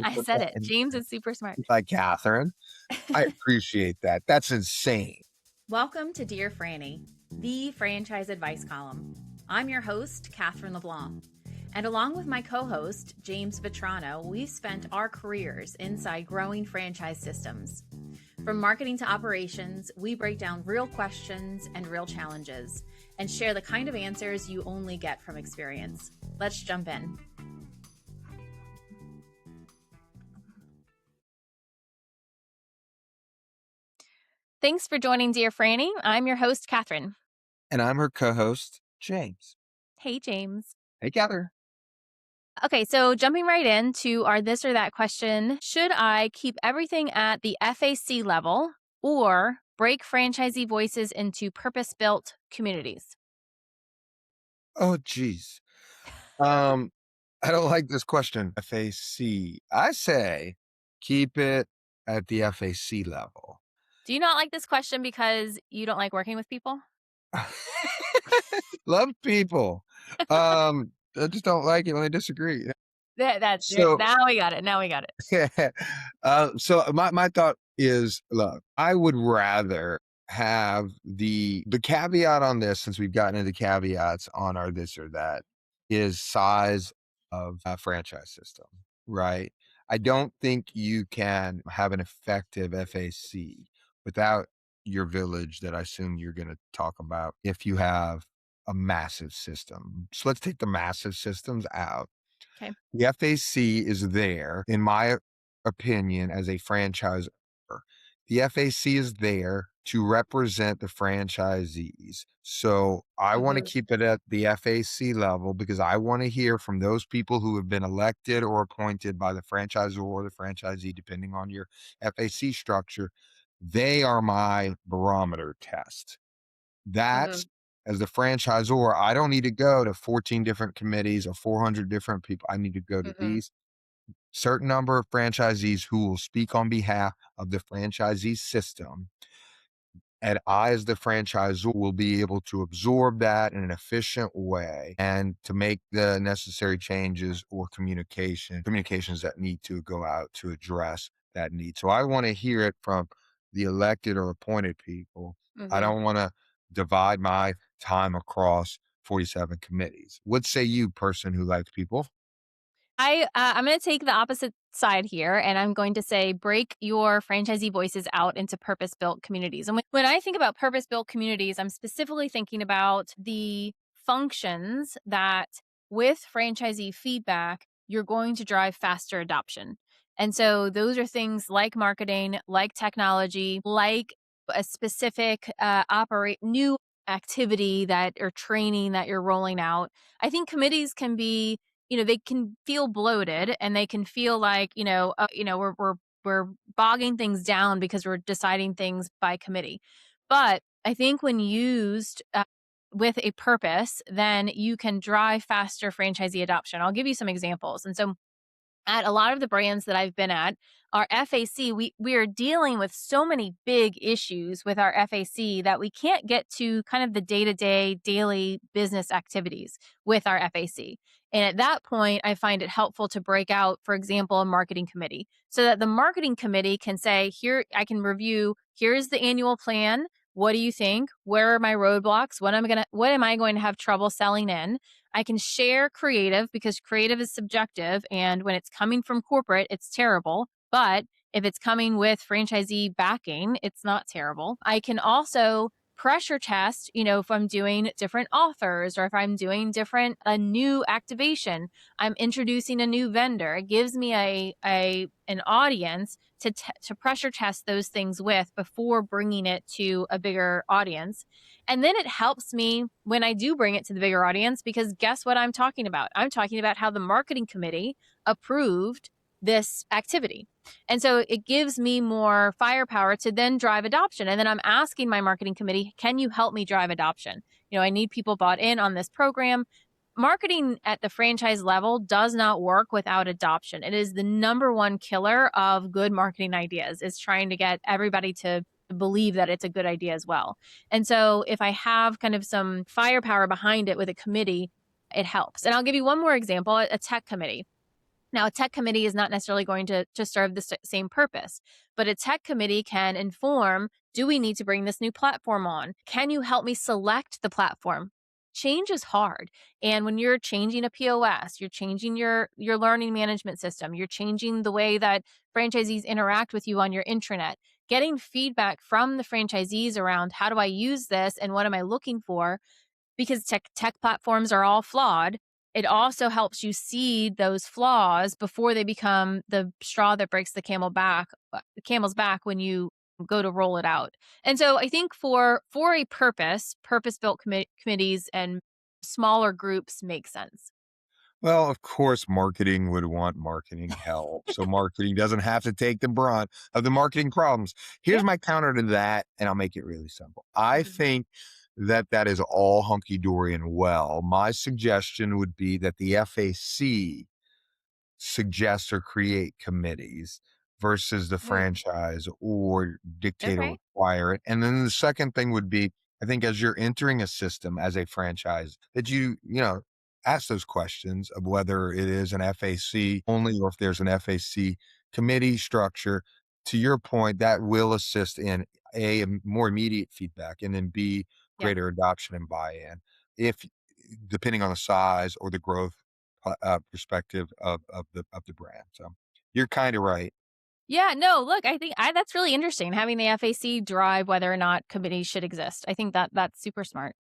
I said it. James is super smart. By Katherine. I appreciate that. That's insane. Welcome to Dear Frannie, the franchise advice column. I'm your host, Katherine LeBlanc. And along with my co-host, James Vitrano, we've spent our careers inside growing franchise systems. From marketing to operations, we break down real questions and real challenges and share the kind of answers you only get from experience. Let's jump in. Thanks for joining Dear Frannie. I'm your host, Katherine. And I'm her co-host, James. Hey, James. Hey, Katherine. Okay, so jumping right into our this or that question, should I keep everything at the FAC level or break franchisee voices into purpose-built communities? Oh, geez. I don't like this question. FAC. I say keep it at the FAC level. Do you not like this question because you don't like working with people? Love people. I just don't like it when they disagree. That's So, now we got it. Now we got it. so my thought is, look, I would rather have the caveat on this, since we've gotten into caveats on our this or that, is size of a franchise system, right? I don't think you can have an effective FAC without your village that I assume you're going to talk about if you have a massive system. So let's take the massive systems out. Okay. The FAC is there, in my opinion, as a franchisor. The FAC is there to represent the franchisees. So I want to keep it at the FAC level because I want to hear from those people who have been elected or appointed by the franchisor or the franchisee, depending on your FAC structure. They are my barometer test. That's as the franchisor, I don't need to go to 14 different committees or 400 different people. I need to go to these certain number of franchisees who will speak on behalf of the franchisee system. And I, as the franchisor, will be able to absorb that in an efficient way and to make the necessary changes or communications that need to go out to address that need. So I want to hear it from the elected or appointed people. I don't want to divide my time across 47 committees. What say you, person who likes people? I'm going to take the opposite side here, and I'm going to say break your franchisee voices out into purpose-built communities. And when I think about purpose-built communities, I'm specifically thinking about the functions that, with franchisee feedback, you're going to drive faster adoption. And so those are things like marketing, like technology, like a specific new activity that or training that you're rolling out. I think committees can be, they can feel bloated and they can feel like, we're bogging things down because we're deciding things by committee. But I think when used with a purpose, then you can drive faster franchisee adoption. I'll give you some examples. And so at a lot of the brands that I've been at, our FAC, we are dealing with so many big issues with our FAC that we can't get to kind of the day-to-day, daily business activities with our FAC. And at that point, I find it helpful to break out, for example, a marketing committee so that the marketing committee can say, here, I can review, here's the annual plan. What do you think? Where are my roadblocks? What am I going to have trouble selling in? I can share creative because creative is subjective. And when it's coming from corporate, it's terrible. But if it's coming with franchisee backing, it's not terrible. I can also pressure test, if I'm doing different offers or if I'm doing a new activation, I'm introducing a new vendor. It gives me an audience to pressure test those things with before bringing it to a bigger audience. And then it helps me when I do bring it to the bigger audience, because guess what I'm talking about? I'm talking about how the marketing committee approved this activity. And so it gives me more firepower to then drive adoption. And then I'm asking my marketing committee, can you help me drive adoption? I need people bought in on this program. Marketing at the franchise level does not work without adoption. It is the number one killer of good marketing ideas, is trying to get everybody to believe that it's a good idea as well. And so if I have kind of some firepower behind it with a committee, it helps. And I'll give you one more example, a tech committee. Now, a tech committee is not necessarily going to serve the same purpose, but a tech committee can inform, do we need to bring this new platform on? Can you help me select the platform? Change is hard. And when you're changing a POS, you're changing your learning management system, you're changing the way that franchisees interact with you on your intranet. Getting feedback from the franchisees around how do I use this and what am I looking for, because tech platforms are all flawed. It also helps you see those flaws before they become the straw that breaks the camel's back when you go to roll it out. And so I think for a purpose-built committees and smaller groups make sense. Well, of course, marketing would want marketing help. So marketing doesn't have to take the brunt of the marketing problems. Yeah. Here's my counter to that, and I'll make it really simple. I Mhm. think that that is all hunky dory and well. My suggestion would be that the FAC suggest or create committees versus the Mm, franchise or dictate or okay. require it. And then the second thing would be, I think as you're entering a system as a franchise, that ask those questions of whether it is an FAC only or if there's an FAC committee structure. To your point, that will assist in more immediate feedback, and then B, Yeah. greater adoption and buy-in. If depending on the size or the growth perspective of the brand. So you're kind of right. Yeah, no, look, I think that's really interesting having the FAC drive whether or not committees should exist. I think that that's super smart.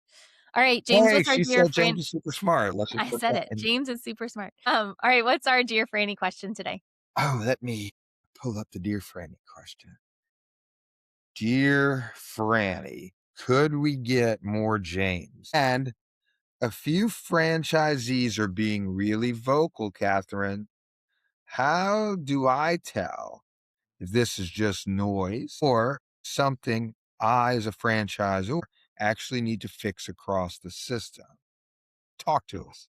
All right, James, Hey, what's our she dear said friend? James is super smart. Let's just I put said that it. in. James is super smart. All right, what's our dear Franny question today? Oh, let me pull up the Dear Frannie question. Dear Frannie, could we get more James? And a few franchisees are being really vocal, Catherine. How do I tell if this is just noise or something I, as a franchisor, actually need to fix across the system? Talk to us.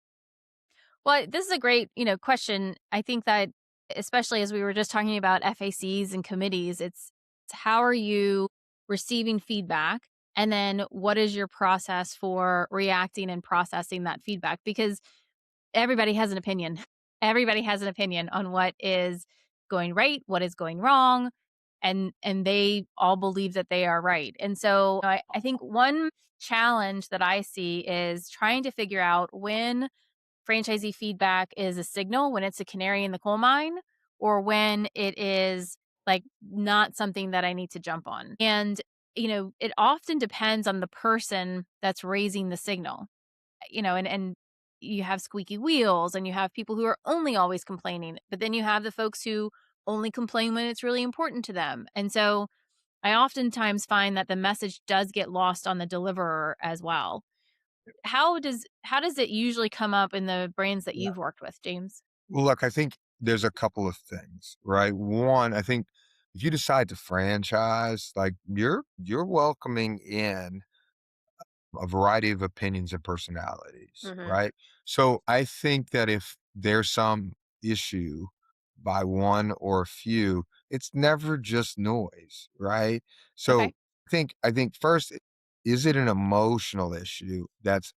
Well, this is a great, question. I think that especially as we were just talking about FACs and committees, it's how are you receiving feedback? And then what is your process for reacting and processing that feedback? Because everybody has an opinion. Everybody has an opinion on what is going right, what is going wrong, and they all believe that they are right. And so I think one challenge that I see is trying to figure out when franchisee feedback is a signal, when it's a canary in the coal mine, or when it is like not something that I need to jump on. And it often depends on the person that's raising the signal. And you have squeaky wheels and you have people who are only always complaining, but then you have the folks who only complain when it's really important to them. And so I oftentimes find that the message does get lost on the deliverer as well. How does it usually come up in the brands that Yeah. you've worked with, James? Well, look, I think there's a couple of things, right? One, I think if you decide to franchise, like you're welcoming in a variety of opinions and personalities, Mhm. right? So I think that if there's some issue by one or a few, it's never just noise, right? Okay. So I think first, is it an emotional issue that's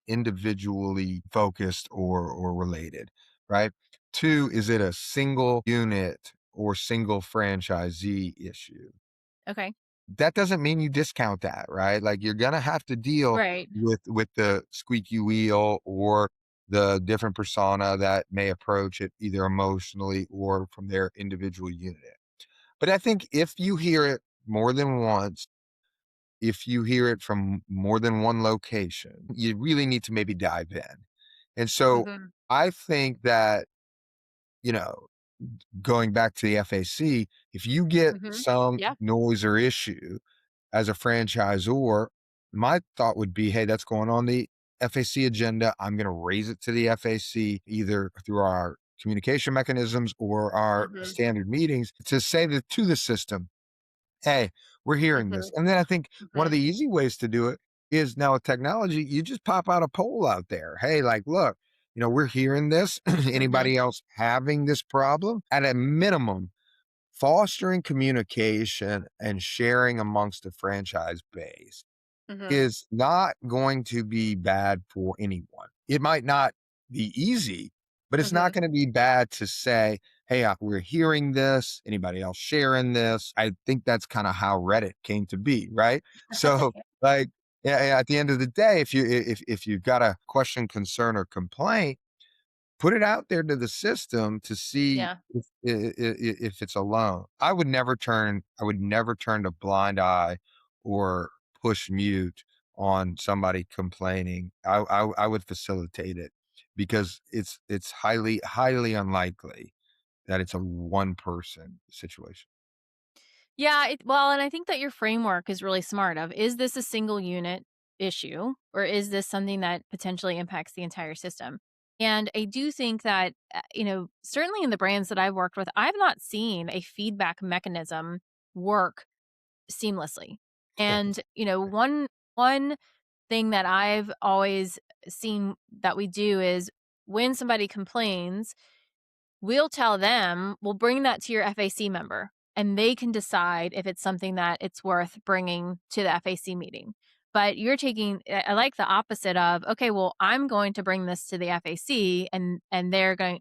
individually focused or related, right? Two, is it a single unit or single franchisee issue? Okay. That doesn't mean you discount that, right? Like you're gonna have to deal Right. with the squeaky wheel or the different persona that may approach it either emotionally or from their individual unit. But I think if you hear it more than once, if you hear it from more than one location, you really need to maybe dive in. And so Mhm. I think that, you know, going back to the FAC, if you get Mhm. some Yeah. noise or issue as a franchisor, my thought would be, hey, that's going on the FAC agenda. I'm going to raise it to the FAC either through our communication mechanisms or our Mhm. standard meetings to say that to the system, hey, we're hearing this. Mhm. And then I think one of Mhm. the easy ways to do it is now with technology, you just pop out a poll out there. Hey, like, look, we're hearing this. Mhm. Anybody else having this problem? At a minimum, fostering communication and sharing amongst the franchise base Mhm. is not going to be bad for anyone. It might not be easy, But it's not Mhm. going to be bad to say, hey, we're hearing this. Anybody else sharing this? I think that's kind of how Reddit came to be, right? So, like, yeah, yeah, at the end of the day, if you've got a question, concern, or complaint, put it out there to the system to see Yeah. if it's alone. I would never turn a blind eye or push mute on somebody complaining. I would facilitate it because it's highly unlikely that it's a one person situation. Yeah, well, and I think that your framework is really smart of, is this a single unit issue or is this something that potentially impacts the entire system? And I do think that, certainly in the brands that I've worked with, I've not seen a feedback mechanism work seamlessly. And, one thing that I've always seen that we do is when somebody complains, we'll tell them, we'll bring that to your FAC member and they can decide if it's something that it's worth bringing to the FAC meeting. But you're taking I like the opposite of, okay, well, I'm going to bring this to the FAC and they're going,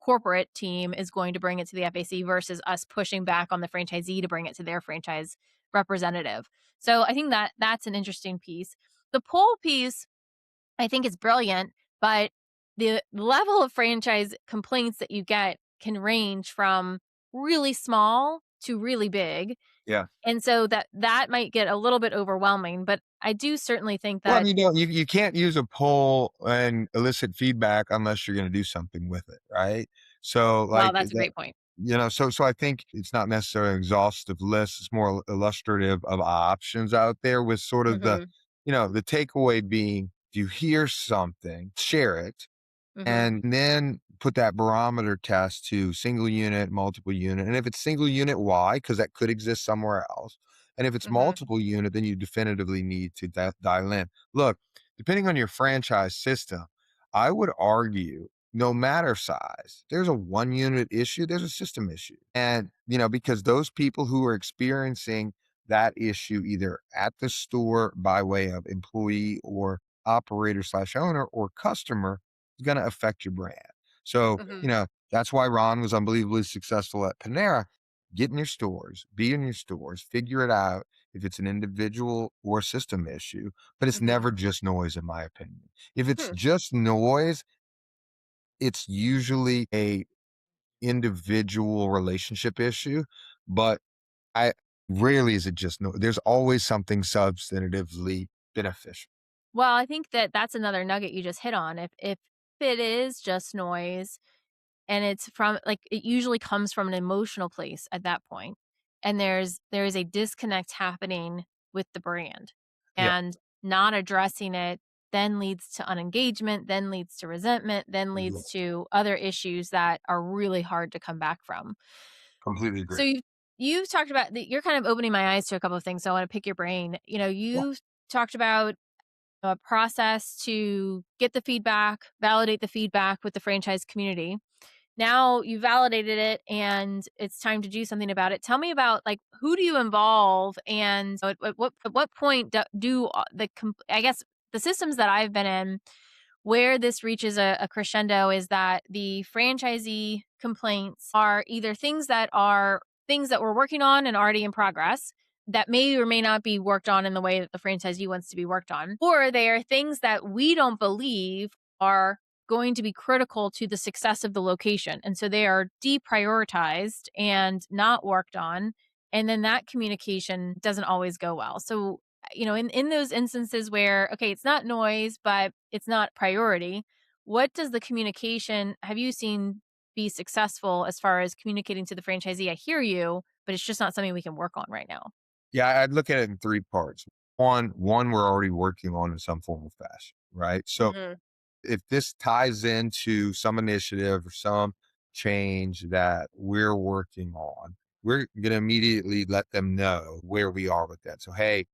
corporate team is going to bring it to the FAC versus us pushing back on the franchisee to bring it to their franchise representative. So I think that that's an interesting piece. The poll piece I think it's brilliant, but the level of franchise complaints that you get can range from really small to really big. Yeah. And so that might get a little bit overwhelming, but I do certainly think Well, that you can't use a poll and elicit feedback unless you're going to do something with it, right? So, well, like that's a that, great point. so I think it's not necessarily an exhaustive list. It's more illustrative of options out there with sort of Mhm. the takeaway being, if you hear something, share it, Mhm. and then put that barometer test to single unit, multiple unit. And if it's single unit, why? Because that could exist somewhere else. And if it's Mhm. multiple unit, then you definitively need to dial in. Look, depending on your franchise system, I would argue no matter size, there's a one unit issue, there's a system issue. And, because those people who are experiencing that issue either at the store by way of employee or operator slash owner or customer is going to affect your brand. So, Mhm. that's why Ron was unbelievably successful at Panera. Get in your stores, be in your stores, figure it out if it's an individual or system issue, but it's Mhm. never just noise, in my opinion. If it's Hmm. just noise, it's usually a individual relationship issue, but I rarely is it just no. There's always something substantively beneficial. Well, I think that that's another nugget you just hit on. If it is just noise, and it's from like, it usually comes from an emotional place at that point, and there is a disconnect happening with the brand, Yeah, and not addressing it then leads to unengagement, then leads to resentment, then yeah, leads to other issues that are really hard to come back from. completely So agree. you've talked about you're kind of opening my eyes to a couple of things, so I wanna pick your brain. Yeah, You've talked about a process to get the feedback, validate the feedback with the franchise community. Now you validated it and it's time to do something about it. Tell me about, like, who do you involve and at what point do I guess the systems that I've been in where this reaches a crescendo is that the franchisee complaints are either things that we're working on and already in progress that may or may not be worked on in the way that the franchisee wants to be worked on, or they are things that we don't believe are going to be critical to the success of the location. And so they are deprioritized and not worked on. And then that communication doesn't always go well. So, in those instances where, okay, it's not noise, but it's not priority, what does the communication have you seen be successful as far as communicating to the franchisee? I hear you, but it's just not something we can work on right now. yeah. I'd look at it in three parts. One we're already working on in some form of fashion, right? So Mhm. if this ties into some initiative or some change that we're working on, we're going to immediately let them know where we are with that. So, hey,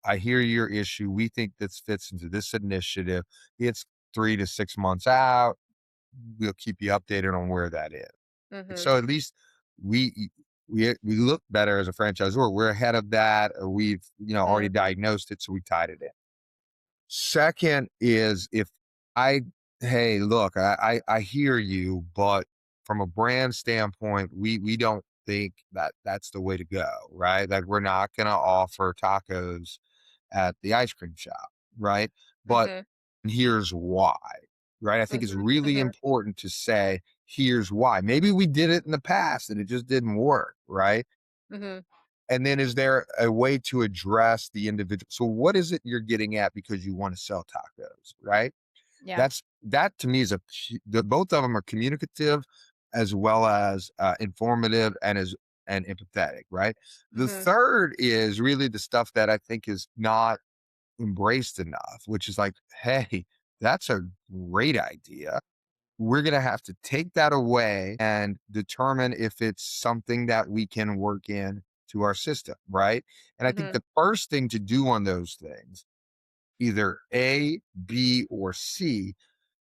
I hear your issue. We think this fits into this initiative. It's 3 to 6 months out. We'll keep you updated on where that is. Mhm. So at least we we look better as a franchisor. We're ahead of that. Or we've already Mhm. diagnosed it, so we tied it in. Second is if I hey, look, I hear you, but from a brand standpoint, we don't think that that's the way to go, right? Like we're not gonna offer tacos at the ice cream shop, right? But Mhm. here's why, right? I think it's Mhm. really Mhm. important to say, here's why. Maybe we did it in the past and it just didn't work, right? Mhm. And then is there a way to address the individual? So what is it you're getting at because you want to sell tacos, right? Yeah. That to me is both of them are communicative as well as informative and empathetic, right? The Mhm. third is really the stuff that I think is not embraced enough, which is like, hey, that's a great idea. We're going to have to take that away and determine if it's something that we can work in to our system, right? And I think Mhm. the first thing to do on those things, either A, B, or C,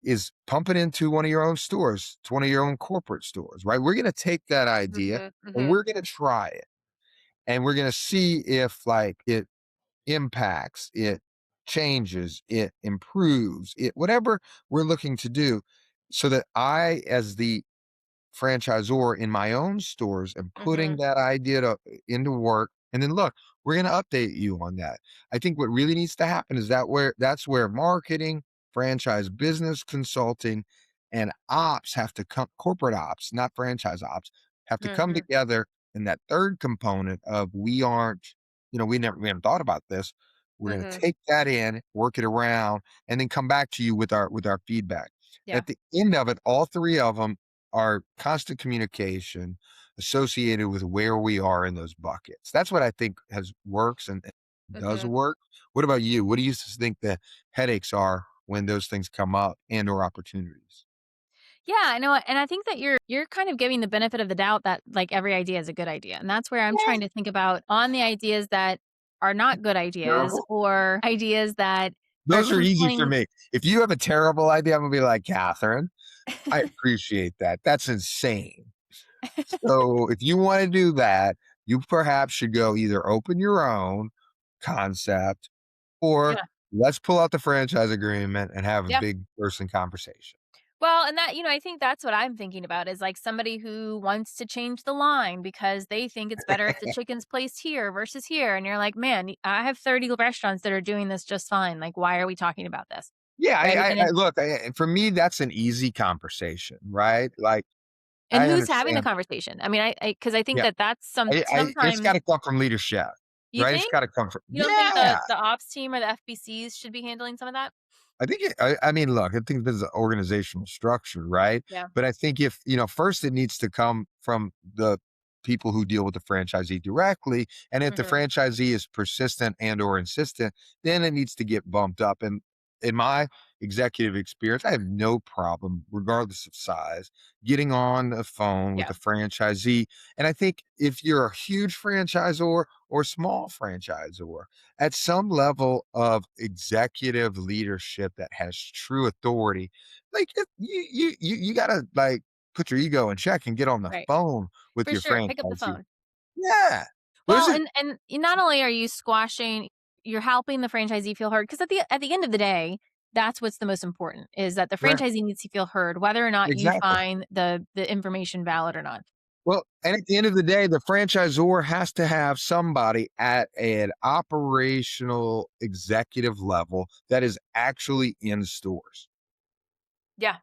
is pump it into one of your own stores, to one of your own corporate stores, right? We're going to take that idea Mhm. and Mhm. we're going to try it and we're going to see if like it impacts, it changes, it improves, it whatever we're looking to do so that I as the franchisor in my own stores and putting Mhm. that idea into work. And then look, we're going to update you on that. I think what really needs to happen is that's where marketing, franchise business consulting, and ops have to come, corporate ops, not franchise ops, have to come Mhm. together. And that third component of we aren't, we haven't thought about this. We're going to Mhm. take that in, work it around, and then come back to you with our feedback. And Yeah. at the end of it, all three of them our constant communication associated with where we are in those buckets. That's what I think has works and does Mhm. work. What about you? What do you think the headaches are when those things come up and or opportunities? Yeah, I know, and I think that you're kind of giving the benefit of the doubt that like every idea is a good idea. And that's where I'm Yeah, trying to think about on the ideas that are not good ideas terrible. or ideas that are Those are easy for compelling. me. If you have a terrible idea, I'm gonna be like, Catherine, I appreciate that. That's insane. So if you want to do that, you perhaps should go either open your own concept or Yeah. let's pull out the franchise agreement and have a Yeah. big person conversation. Well, and that, I think that's what I'm thinking about is like somebody who wants to change the line because they think it's better if the chicken's placed here versus here. And you're like, man, I have 30 restaurants that are doing this just fine. Like, why are we talking about this? Yeah, Right. I look, for me, that's an easy conversation, right? Like, And I who's having the understand. conversation? I mean, because I think Yeah, that that's it's sometimes got to come from leadership, you right? It's think got to come from, you don't think the yeah. the ops team or the FBCs should be handling some of that? I think I mean, look, I think there's an organizational structure, right? Yeah. But I think if, first it needs to come from the people who deal with the franchisee directly. And if the Hmm. franchisee is persistent and or insistent, then it needs to get bumped up. And in my executive experience, I have no problem, regardless of size, getting on the phone with Yeah. a franchisee. And I think if you're a huge franchisor or small franchisor, at some level of executive leadership that has true authority, like you gotta like put your ego in check and get on the Right. phone with For your sure. Pick up the franchisee. phone. Yeah. What is Well, it? and not only are you squashing, you're helping the franchisee feel heard because at the end of the day, that's what's the most important is that the Right. franchisee needs to feel heard, whether or not you Exactly. find the information valid or not. Well, and at the end of the day, the franchisor has to have somebody at an operational executive level that is actually in stores. Yeah.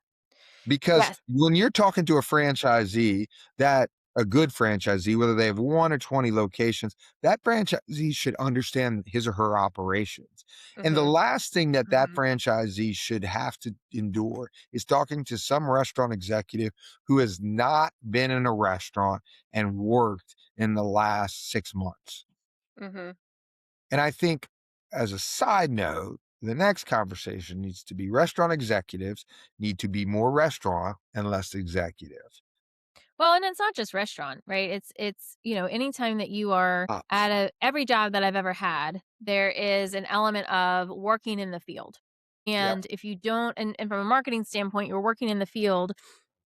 Because Yes. when you're talking to a franchisee that a good franchisee, whether they have 1 or 20 locations, that franchisee should understand his or her operations. And the Mhm. last thing that that Mhm. franchisee should have to endure is talking to some restaurant executive who has not been in a restaurant and worked in the last 6 months. Mhm. And I think as a side note, the next conversation needs to be restaurant executives need to be more restaurant and less executive. Well, and it's not just restaurant, right? Anytime that you are Ops. at every job that I've ever had, there is an element of working in the field. Yep. And if you don't, and from a marketing standpoint, you're working in the field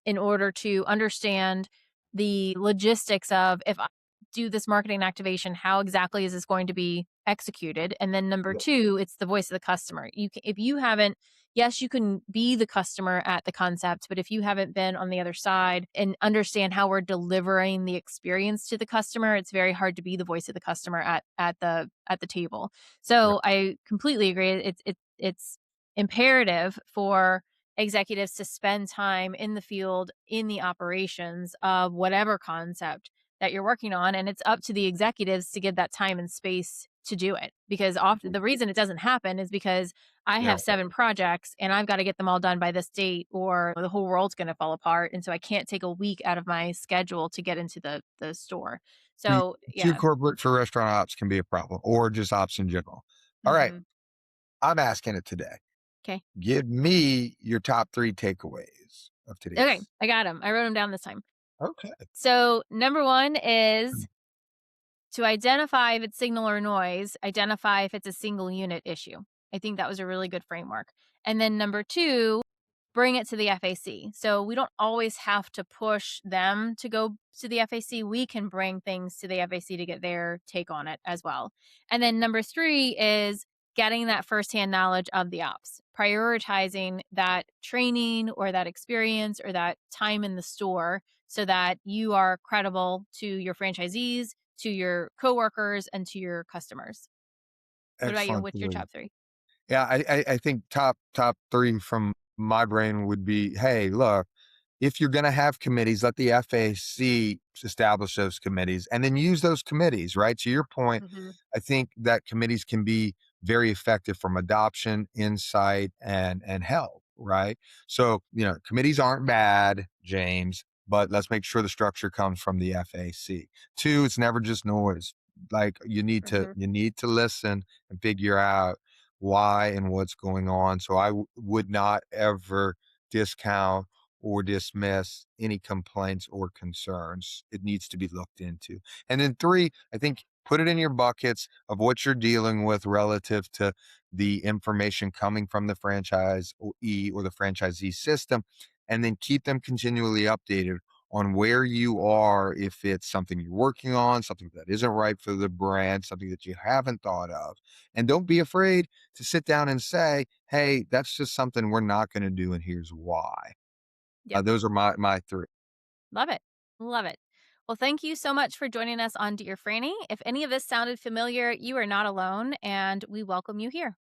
in order to understand the logistics of if I do this marketing activation, how exactly is this going to be executed? And then number Yep. two, it's the voice of the customer. If you haven't yes, you can be the customer at the concept, but if you haven't been on the other side and understand how we're delivering the experience to the customer, it's very hard to be the voice of the customer at the table. Yep. So I completely agree. It's imperative for executives to spend time in the field in the operations of whatever concept that you're working on, and it's up to the executives to give that time and space to do it, because often the reason it doesn't happen is because I Yeah. have 7 projects and I've got to get them all done by this date or the whole world's going to fall apart, and so I can't take a week out of my schedule to get into the store. Too So, too yeah. corporate for restaurant ops can be a problem, or just ops in general. All right, Mhm. I'm asking it today. 'Kay. Give me your top 3 takeaways of Okay, today's. I got them. I wrote them down this time. Okay. So, number 1 is to identify if it's signal or noise, identify if it's a single unit issue. I think that was a really good framework. And then number 2, bring it to the FAC. So we don't always have to push them to go to the FAC. We can bring things to the FAC to get their take on it as well. And then number 3 is getting that firsthand knowledge of the ops, prioritizing that training or that experience or that time in the store so that you are credible to your franchisees, to your coworkers, and to your customers. What about you? Excellent. What's your top 3? Yeah, I think top 3 from my brain would be, hey, look, if you're gonna have committees, let the FAC establish those committees and then use those committees, right? To your point, Mhm. I think that committees can be very effective from adoption, insight, and help, right? So, committees aren't bad, James, but let's make sure the structure comes from the FAC. 2, it's never just noise. Like Mhm. you need to listen and figure out why and what's going on. So I would not ever discount or dismiss any complaints or concerns. It needs to be looked into. And then 3, I think put it in your buckets of what you're dealing with relative to the information coming from the franchise or the franchisee system, and then keep them continually updated on where you are, if it's something you're working on, something that isn't right for the brand, something that you haven't thought of. And don't be afraid to sit down and say, hey, that's just something we're not going to do, and here's why. Yep. Those are my 3. Love it. Love it. Well, thank you so much for joining us on Dear Frannie. If any of this sounded familiar, you are not alone, and we welcome you here.